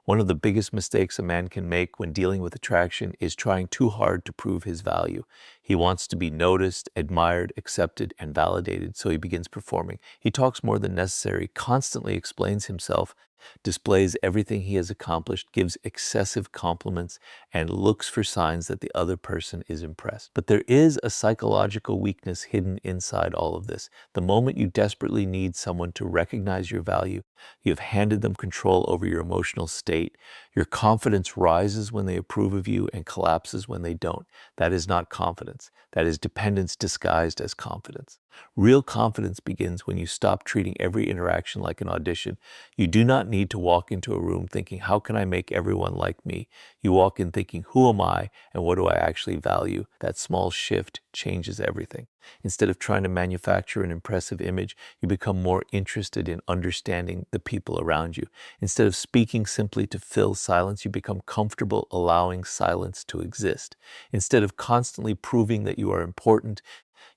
One of the biggest mistakes a man can make when dealing with attraction is trying too hard to prove his value. He wants to be noticed, admired, accepted, and validated, so he begins performing. He talks more than necessary, constantly explains himself, displays everything he has accomplished, gives excessive compliments, and looks for signs that the other person is impressed. But there is a psychological weakness hidden inside all of this. The moment you desperately need someone to recognize your value, you have handed them control over your emotional state. Your confidence rises when they approve of you and collapses when they don't. That is not confidence. That is dependence disguised as confidence. Real confidence begins when you stop treating every interaction like an audition. You do not need to walk into a room thinking, how can I make everyone like me? You walk in thinking, who am I and what do I actually value? That small shift changes everything. Instead of trying to manufacture an impressive image, you become more interested in understanding the people around you. Instead of speaking simply to fill silence, you become comfortable allowing silence to exist. Instead of constantly proving that you are important,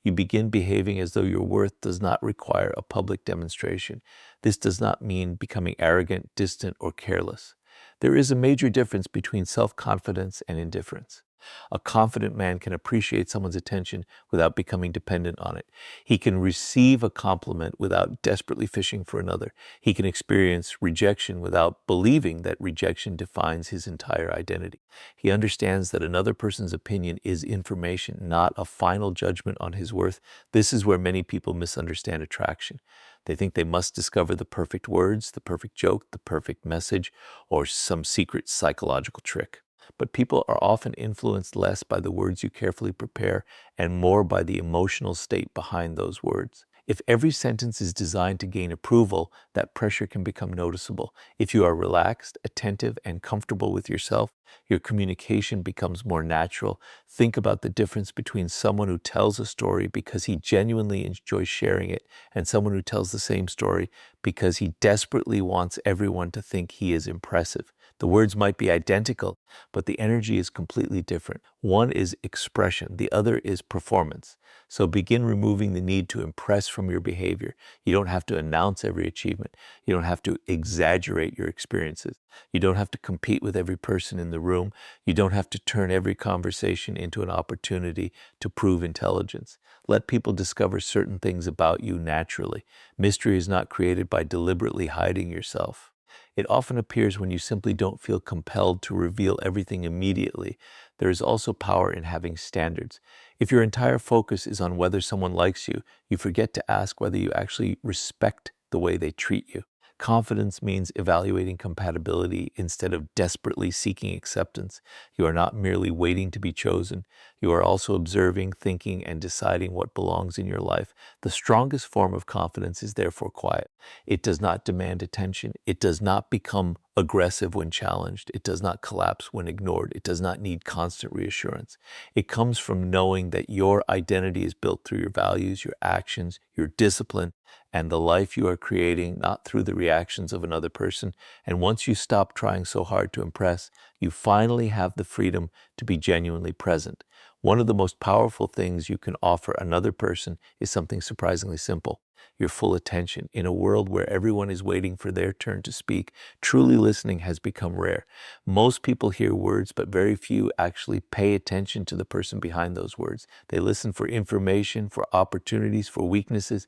you begin behaving as though your worth does not require a public demonstration. This does not mean becoming arrogant, distant, or careless. There is a major difference between self-confidence and indifference. A confident man can appreciate someone's attention without becoming dependent on it. He can receive a compliment without desperately fishing for another. He can experience rejection without believing that rejection defines his entire identity. He understands that another person's opinion is information, not a final judgment on his worth. This is where many people misunderstand attraction. They think they must discover the perfect words, the perfect joke, the perfect message, or some secret psychological trick. But people are often influenced less by the words you carefully prepare and more by the emotional state behind those words. If every sentence is designed to gain approval, that pressure can become noticeable. If you are relaxed, attentive, and comfortable with yourself, your communication becomes more natural. Think about the difference between someone who tells a story because he genuinely enjoys sharing it and someone who tells the same story because he desperately wants everyone to think he is impressive. The words might be identical, but the energy is completely different. One is expression, the other is performance. So begin removing the need to impress from your behavior. You don't have to announce every achievement. You don't have to exaggerate your experiences. You don't have to compete with every person in the room. You don't have to turn every conversation into an opportunity to prove intelligence. Let people discover certain things about you naturally. Mystery is not created by deliberately hiding yourself. It often appears when you simply don't feel compelled to reveal everything immediately. There is also power in having standards. If your entire focus is on whether someone likes you, you forget to ask whether you actually respect the way they treat you. Confidence means evaluating compatibility instead of desperately seeking acceptance. You are not merely waiting to be chosen. You are also observing, thinking, and deciding what belongs in your life. The strongest form of confidence is therefore quiet. It does not demand attention. It does not become aggressive when challenged. It does not collapse when ignored. It does not need constant reassurance. It comes from knowing that your identity is built through your values, your actions, your discipline, and the life you are creating, not through the reactions of another person. And once you stop trying so hard to impress, you finally have the freedom to be genuinely present. One of the most powerful things you can offer another person is something surprisingly simple: your full attention. In a world where everyone is waiting for their turn to speak, truly listening has become rare. Most people hear words, but very few actually pay attention to the person behind those words. They listen for information, for opportunities, for weaknesses,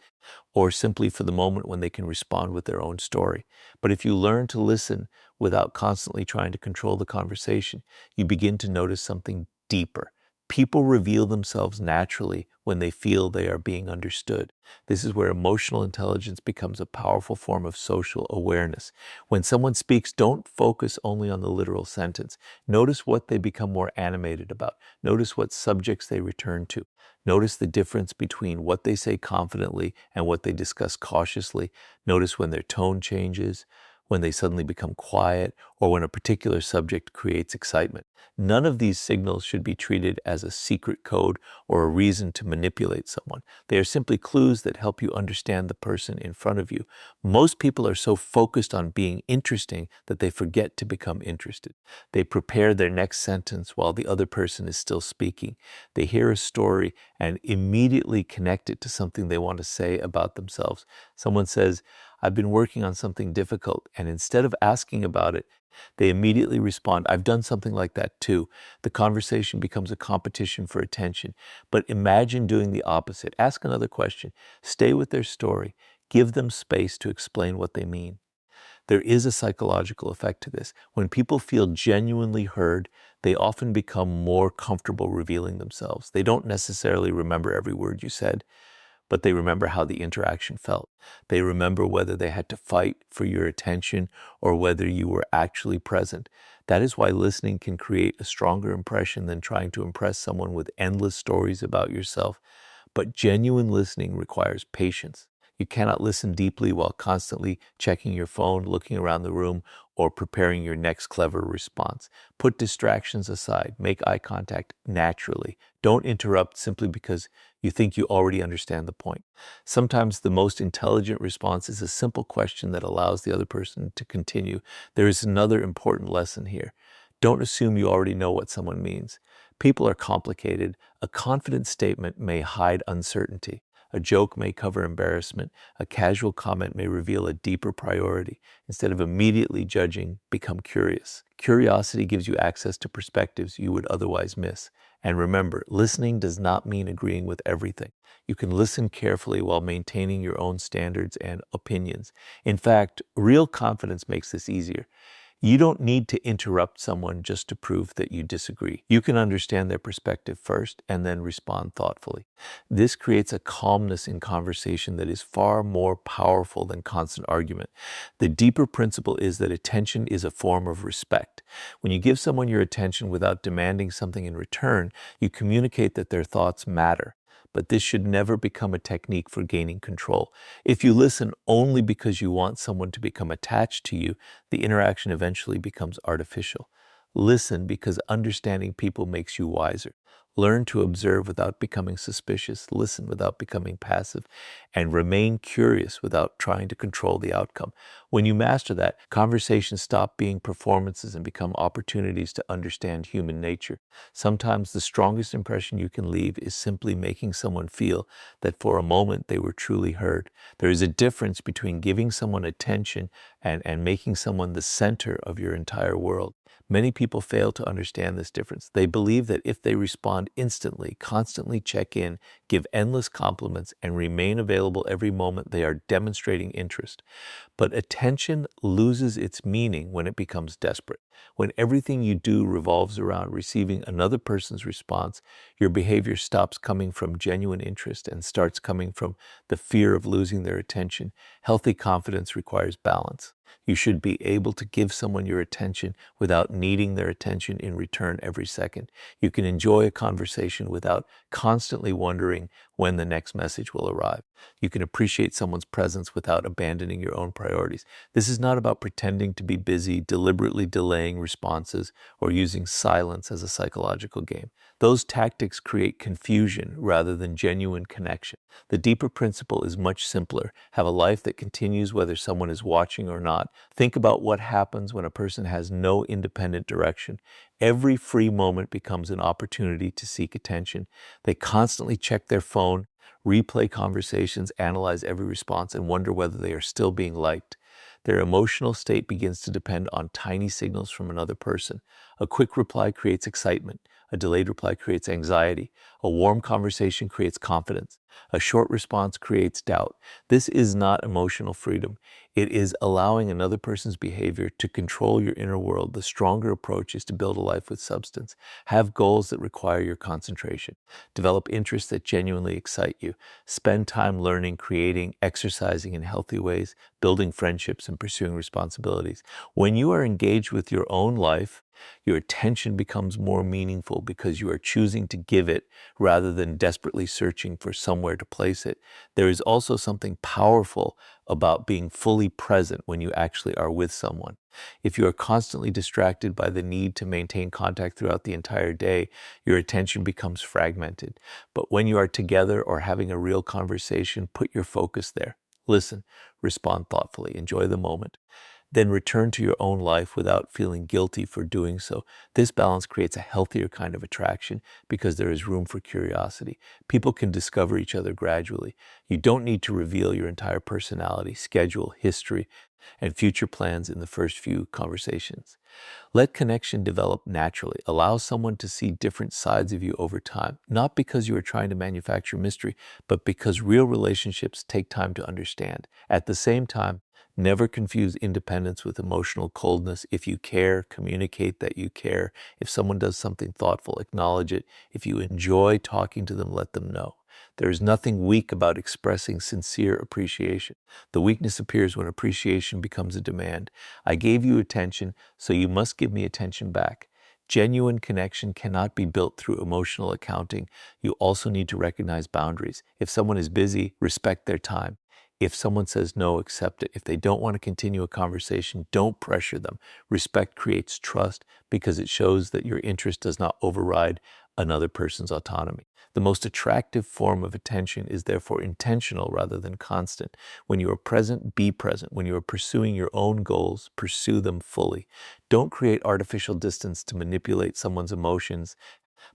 or simply for the moment when they can respond with their own story. But if you learn to listen without constantly trying to control the conversation, you begin to notice something deeper. People reveal themselves naturally when they feel they are being understood. This is where emotional intelligence becomes a powerful form of social awareness. When someone speaks, don't focus only on the literal sentence. Notice what they become more animated about. Notice what subjects they return to. Notice the difference between what they say confidently and what they discuss cautiously. Notice when their tone changes, when they suddenly become quiet, or when a particular subject creates excitement. None of these signals should be treated as a secret code or a reason to manipulate someone. They are simply clues that help you understand the person in front of you. Most people are so focused on being interesting that they forget to become interested. They prepare their next sentence while the other person is still speaking. They hear a story and immediately connect it to something they want to say about themselves. Someone says, "I've been working on something difficult," and instead of asking about it, they immediately respond, "I've done something like that too." The conversation becomes a competition for attention. But imagine doing the opposite. Ask another question. Stay with their story. Give them space to explain what they mean. There is a psychological effect to this. When people feel genuinely heard, they often become more comfortable revealing themselves. They don't necessarily remember every word you said, but they remember how the interaction felt. They remember whether they had to fight for your attention or whether you were actually present. That is why listening can create a stronger impression than trying to impress someone with endless stories about yourself. But genuine listening requires patience. You cannot listen deeply while constantly checking your phone, looking around the room, or preparing your next clever response. Put distractions aside. Make eye contact naturally. Don't interrupt simply because you think you already understand the point. Sometimes the most intelligent response is a simple question that allows the other person to continue. There is another important lesson here. Don't assume you already know what someone means. People are complicated. A confident statement may hide uncertainty. A joke may cover embarrassment. A casual comment may reveal a deeper priority. Instead of immediately judging, become curious. Curiosity gives you access to perspectives you would otherwise miss. And remember, listening does not mean agreeing with everything. You can listen carefully while maintaining your own standards and opinions. In fact, real confidence makes this easier. You don't need to interrupt someone just to prove that you disagree. You can understand their perspective first and then respond thoughtfully. This creates a calmness in conversation that is far more powerful than constant argument. The deeper principle is that attention is a form of respect. When you give someone your attention without demanding something in return, you communicate that their thoughts matter. But this should never become a technique for gaining control. If you listen only because you want someone to become attached to you, the interaction eventually becomes artificial. Listen because understanding people makes you wiser. Learn to observe without becoming suspicious, listen without becoming passive, and remain curious without trying to control the outcome. When you master that, conversations stop being performances and become opportunities to understand human nature. Sometimes the strongest impression you can leave is simply making someone feel that for a moment they were truly heard. There is a difference between giving someone attention and making someone the center of your entire world. Many people fail to understand this difference. They believe that if they respond instantly, constantly check in, give endless compliments, and remain available every moment, they are demonstrating interest. But attention loses its meaning when it becomes desperate. When everything you do revolves around receiving another person's response, your behavior stops coming from genuine interest and starts coming from the fear of losing their attention. Healthy confidence requires balance. You should be able to give someone your attention without needing their attention in return every second. You can enjoy a conversation without constantly wondering when the next message will arrive. You can appreciate someone's presence without abandoning your own priorities. This is not about pretending to be busy, deliberately delaying responses, or using silence as a psychological game. Those tactics create confusion rather than genuine connection. The deeper principle is much simpler. Have a life that continues whether someone is watching or not. Think about what happens when a person has no independent direction. Every free moment becomes an opportunity to seek attention. They constantly check their phone, replay conversations, analyze every response, and wonder whether they are still being liked. Their emotional state begins to depend on tiny signals from another person. A quick reply creates excitement. A delayed reply creates anxiety. A warm conversation creates confidence. A short response creates doubt. This is not emotional freedom. It is allowing another person's behavior to control your inner world. The stronger approach is to build a life with substance. Have goals that require your concentration. Develop interests that genuinely excite you. Spend time learning, creating, exercising in healthy ways, building friendships, and pursuing responsibilities. When you are engaged with your own life, your attention becomes more meaningful because you are choosing to give it rather than desperately searching for somewhere to place it. There is also something powerful about being fully present when you actually are with someone. If you are constantly distracted by the need to maintain contact throughout the entire day, your attention becomes fragmented. But when you are together or having a real conversation, put your focus there. Listen, respond thoughtfully, enjoy the moment. then return to your own life without feeling guilty for doing so. This balance creates a healthier kind of attraction because there is room for curiosity. People can discover each other gradually. You don't need to reveal your entire personality, schedule, history, and future plans in the first few conversations. Let connection develop naturally. Allow someone to see different sides of you over time, not because you are trying to manufacture mystery, but because real relationships take time to understand. At the same time, never confuse independence with emotional coldness. If you care, communicate that you care. If someone does something thoughtful, acknowledge it. If you enjoy talking to them, let them know. There is nothing weak about expressing sincere appreciation. The weakness appears when appreciation becomes a demand. I gave you attention, so you must give me attention back. Genuine connection cannot be built through emotional accounting. You also need to recognize boundaries. If someone is busy, respect their time. If someone says no, accept it. If they don't want to continue a conversation, don't pressure them. Respect creates trust because it shows that your interest does not override another person's autonomy. The most attractive form of attention is therefore intentional rather than constant. When you are present, be present. When you are pursuing your own goals, pursue them fully. Don't create artificial distance to manipulate someone's emotions,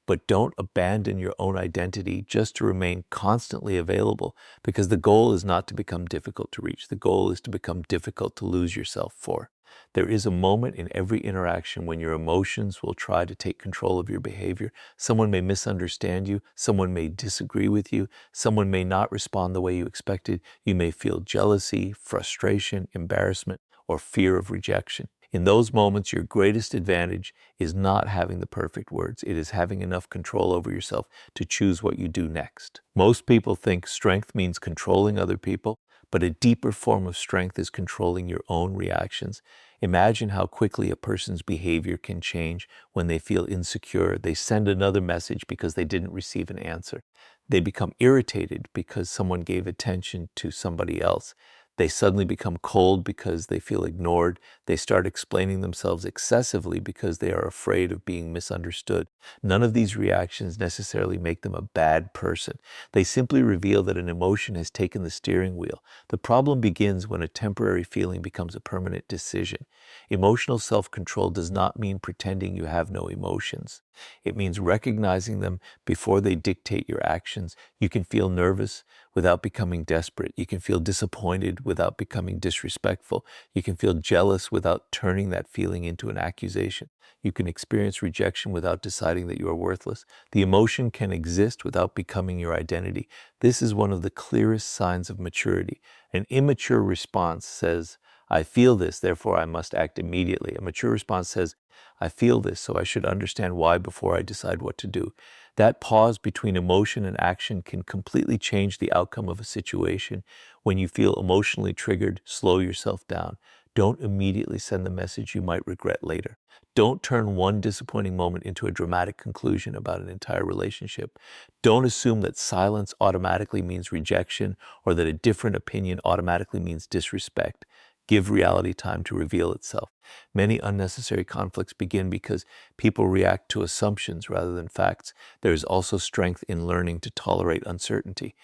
but don't abandon your own identity just to remain constantly available, because the goal is not to become difficult to reach. The goal is to become difficult to lose yourself for. There is a moment in every interaction when your emotions will try to take control of your behavior. Someone may misunderstand you. Someone may disagree with you. Someone may not respond the way you expected. You may feel jealousy, frustration, embarrassment, or fear of rejection. In those moments, your greatest advantage is not having the perfect words. It is having enough control over yourself to choose what you do next. Most people think strength means controlling other people, but a deeper form of strength is controlling your own reactions. Imagine how quickly a person's behavior can change when they feel insecure. They send another message because they didn't receive an answer. They become irritated because someone gave attention to somebody else. They suddenly become cold because they feel ignored. They start explaining themselves excessively because they are afraid of being misunderstood. None of these reactions necessarily make them a bad person. They simply reveal that an emotion has taken the steering wheel. The problem begins when a temporary feeling becomes a permanent decision. Emotional self-control does not mean pretending you have no emotions. It means recognizing them before they dictate your actions. You can feel nervous without becoming desperate. You can feel disappointed without becoming disrespectful. You can feel jealous without turning that feeling into an accusation. You can experience rejection without deciding that you are worthless. The emotion can exist without becoming your identity. This is one of the clearest signs of maturity. An immature response says, I feel this, therefore I must act immediately. A mature response says, I feel this, so I should understand why before I decide what to do. That pause between emotion and action can completely change the outcome of a situation. When you feel emotionally triggered, slow yourself down. Don't immediately send the message you might regret later. Don't turn one disappointing moment into a dramatic conclusion about an entire relationship. Don't assume that silence automatically means rejection or that a different opinion automatically means disrespect. Give reality time to reveal itself. Many unnecessary conflicts begin because people react to assumptions rather than facts. There is also strength in learning to tolerate uncertainty.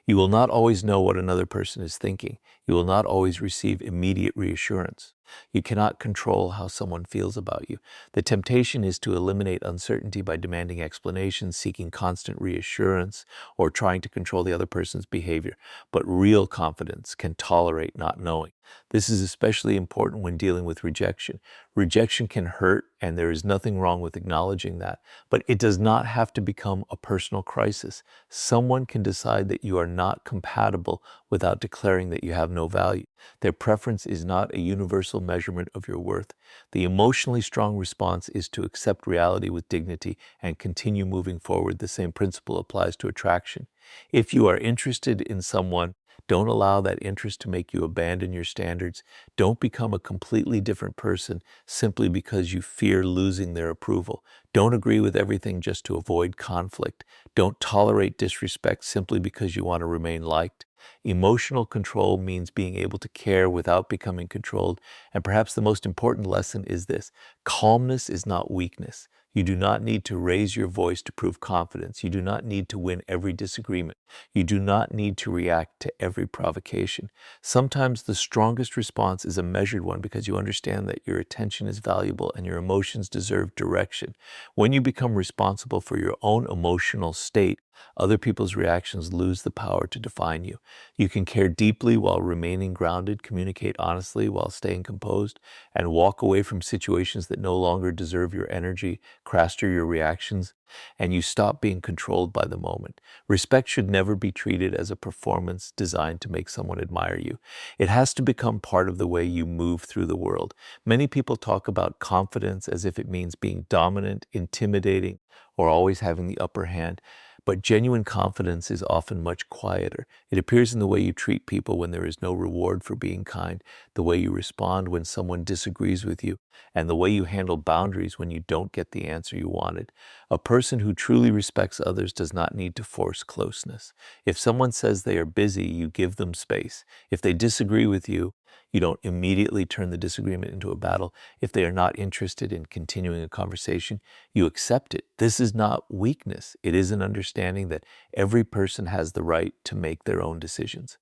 You will not always know what another person is thinking. You will not always receive immediate reassurance. You cannot control how someone feels about you. The temptation is to eliminate uncertainty by demanding explanations, seeking constant reassurance, or trying to control the other person's behavior. But real confidence can tolerate not knowing. This is especially important when dealing with rejection. Rejection can hurt, and there is nothing wrong with acknowledging that. But it does not have to become a personal crisis. Someone can decide that you are not compatible without declaring that you have no value. Their preference is not a universal measurement of your worth. The emotionally strong response is to accept reality with dignity and continue moving forward. The same principle applies to attraction. If you are interested in someone, don't allow that interest to make you abandon your standards. Don't become a completely different person simply because you fear losing their approval. Don't agree with everything just to avoid conflict. Don't tolerate disrespect simply because you want to remain liked. Emotional control means being able to care without becoming controlled. And perhaps the most important lesson is this: calmness is not weakness. You do not need to raise your voice to prove confidence. You do not need to win every disagreement. You do not need to react to every provocation. Sometimes the strongest response is a measured one because you understand that your attention is valuable and your emotions deserve direction. When you become responsible for your own emotional state, other people's reactions lose the power to define you. You can care deeply while remaining grounded, communicate honestly while staying composed, and walk away from situations that no longer deserve your energy, craster your reactions, and you stop being controlled by the moment. Respect should never be treated as a performance designed to make someone admire you. It has to become part of the way you move through the world. Many people talk about confidence as if it means being dominant, intimidating, or always having the upper hand. But genuine confidence is often much quieter. It appears in the way you treat people when there is no reward for being kind, the way you respond when someone disagrees with you, and the way you handle boundaries when you don't get the answer you wanted. A person who truly respects others does not need to force closeness. If someone says they are busy, you give them space. If they disagree with you, you don't immediately turn the disagreement into a battle. If they are not interested in continuing a conversation, you accept it. This is not weakness. It is an understanding that every person has the right to make their own decisions.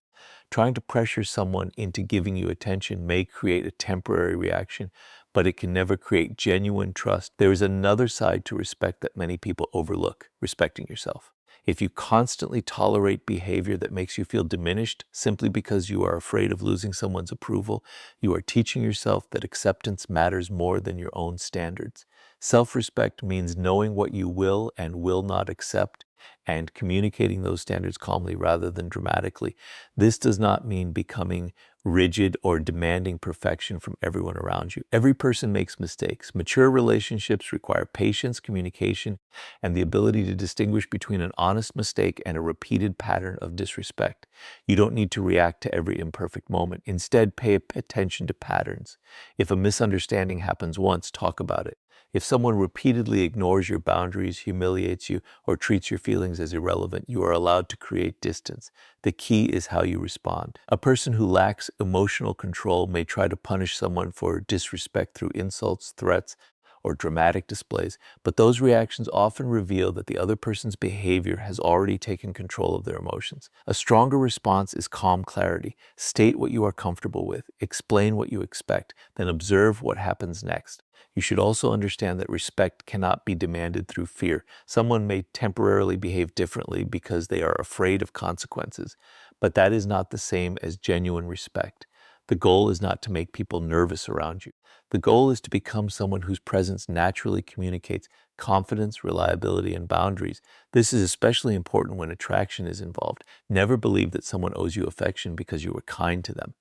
Trying to pressure someone into giving you attention may create a temporary reaction, but it can never create genuine trust. There is another side to respect that many people overlook: respecting yourself. If you constantly tolerate behavior that makes you feel diminished simply because you are afraid of losing someone's approval, you are teaching yourself that acceptance matters more than your own standards. Self-respect means knowing what you will and will not accept and communicating those standards calmly rather than dramatically. This does not mean becoming rigid or demanding perfection from everyone around you. Every person makes mistakes. Mature relationships require patience, communication, and the ability to distinguish between an honest mistake and a repeated pattern of disrespect. You don't need to react to every imperfect moment. Instead, pay attention to patterns. If a misunderstanding happens once, talk about it. If someone repeatedly ignores your boundaries, humiliates you, or treats your feelings as irrelevant, you are allowed to create distance. The key is how you respond. A person who lacks emotional control may try to punish someone for disrespect through insults, threats, or dramatic displays, but those reactions often reveal that the other person's behavior has already taken control of their emotions. A stronger response is calm clarity. State what you are comfortable with, explain what you expect, then observe what happens next. You should also understand that respect cannot be demanded through fear. Someone may temporarily behave differently because they are afraid of consequences, but that is not the same as genuine respect. The goal is not to make people nervous around you. The goal is to become someone whose presence naturally communicates confidence, reliability, and boundaries. This is especially important when attraction is involved. Never believe that someone owes you affection because you were kind to them.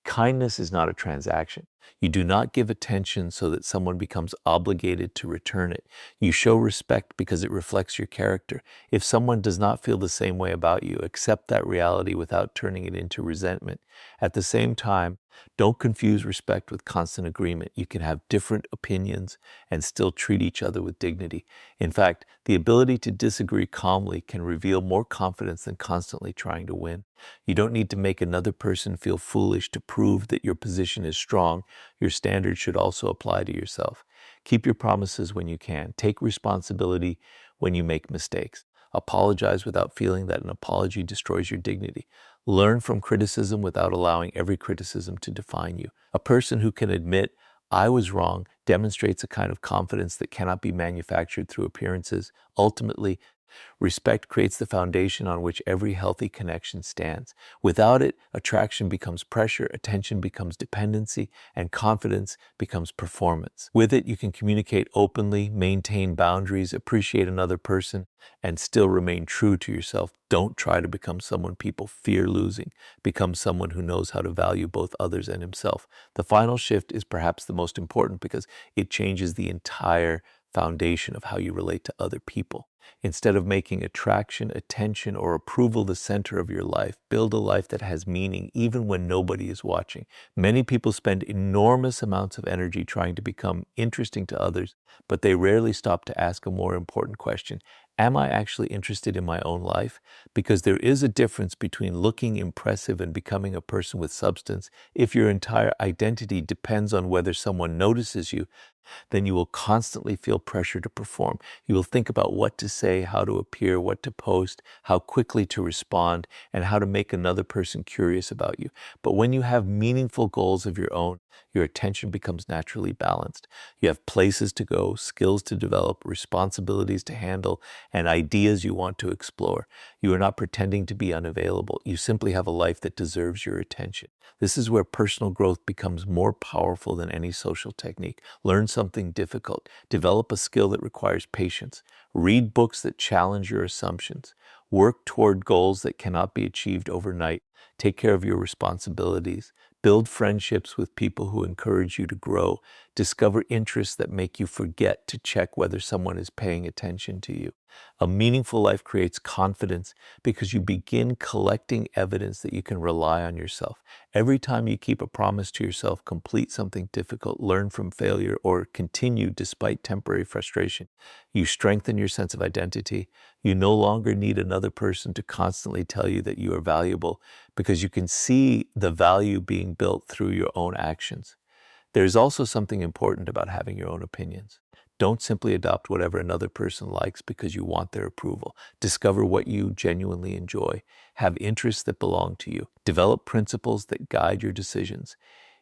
Kindness is not a transaction. You do not give attention so that someone becomes obligated to return it. You show respect because it reflects your character. If someone does not feel the same way about you, accept that reality without turning it into resentment. At the same time, don't confuse respect with constant agreement. You can have different opinions and still treat each other with dignity. In fact, the ability to disagree calmly can reveal more confidence than constantly trying to win. You don't need to make another person feel foolish to prove that your position is strong. Your standards should also apply to yourself. Keep your promises when you can. Take responsibility when you make mistakes. Apologize without feeling that an apology destroys your dignity. Learn from criticism without allowing every criticism to define you. A person who can admit, "I was wrong," demonstrates a kind of confidence that cannot be manufactured through appearances. Ultimately, respect creates the foundation on which every healthy connection stands. Without it, attraction becomes pressure, attention becomes dependency, and confidence becomes performance. With it, you can communicate openly, maintain boundaries, appreciate another person, and still remain true to yourself. Don't try to become someone people fear losing. Become someone who knows how to value both others and himself. The final shift is perhaps the most important because it changes the entire foundation of how you relate to other people. Instead of making attraction, attention, or approval the center of your life, build a life that has meaning even when nobody is watching. Many people spend enormous amounts of energy trying to become interesting to others, but they rarely stop to ask a more important question: am I actually interested in my own life? Because there is a difference between looking impressive and becoming a person with substance. If your entire identity depends on whether someone notices you, then you will constantly feel pressure to perform. You will think about what to say, how to appear, what to post, how quickly to respond, and how to make another person curious about you. But when you have meaningful goals of your own, your attention becomes naturally balanced. You have places to go, skills to develop, responsibilities to handle, and ideas you want to explore. You are not pretending to be unavailable. You simply have a life that deserves your attention. This is where personal growth becomes more powerful than any social technique. Learn something difficult. Develop a skill that requires patience. Read books that challenge your assumptions. Work toward goals that cannot be achieved overnight. Take care of your responsibilities. Build friendships with people who encourage you to grow. Discover interests that make you forget to check whether someone is paying attention to you. A meaningful life creates confidence because you begin collecting evidence that you can rely on yourself. Every time you keep a promise to yourself, complete something difficult, learn from failure, or continue despite temporary frustration, you strengthen your sense of identity. You no longer need another person to constantly tell you that you are valuable because you can see the value being built through your own actions. There's also something important about having your own opinions. Don't simply adopt whatever another person likes because you want their approval. Discover what you genuinely enjoy. Have interests that belong to you. Develop principles that guide your decisions.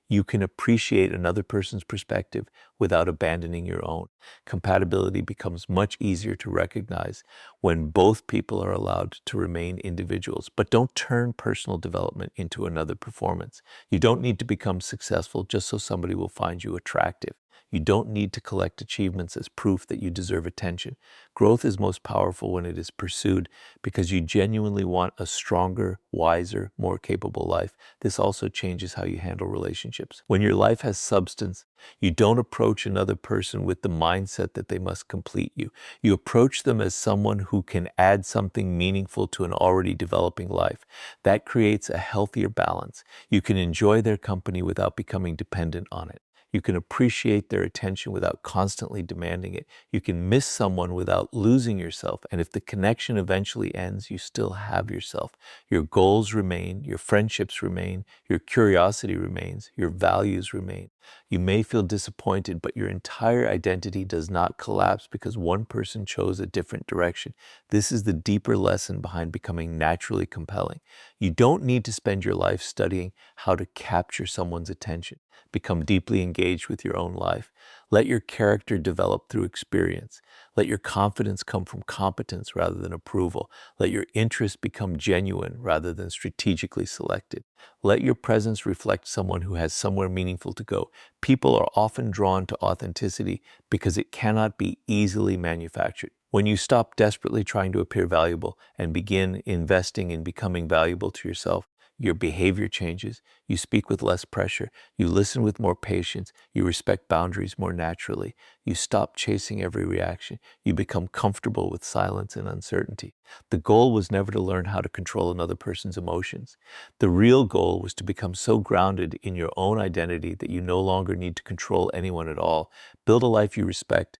You can appreciate another person's perspective without abandoning your own. Compatibility becomes much easier to recognize when both people are allowed to remain individuals. But don't turn personal development into another performance. You don't need to become successful just so somebody will find you attractive. You don't need to collect achievements as proof that you deserve attention. Growth is most powerful when it is pursued because you genuinely want a stronger, wiser, more capable life. This also changes how you handle relationships. When your life has substance, you don't approach another person with the mindset that they must complete you. You approach them as someone who can add something meaningful to an already developing life. That creates a healthier balance. You can enjoy their company without becoming dependent on it. You can appreciate their attention without constantly demanding it. You can miss someone without losing yourself. And if the connection eventually ends, you still have yourself. Your goals remain, your friendships remain, your curiosity remains, your values remain. You may feel disappointed, but your entire identity does not collapse because one person chose a different direction. This is the deeper lesson behind becoming naturally compelling. You don't need to spend your life studying how to capture someone's attention. Become deeply engaged with your own life. Let your character develop through experience. Let your confidence come from competence rather than approval. Let your interests become genuine rather than strategically selected. Let your presence reflect someone who has somewhere meaningful to go. People are often drawn to authenticity because it cannot be easily manufactured. When you stop desperately trying to appear valuable and begin investing in becoming valuable to yourself, your behavior changes. You speak with less pressure. You listen with more patience. You respect boundaries more naturally. You stop chasing every reaction. You become comfortable with silence and uncertainty. The goal was never to learn how to control another person's emotions. The real goal was to become so grounded in your own identity that you no longer need to control anyone at all. Build a life you respect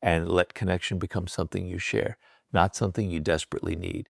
and let connection become something you share, not something you desperately need.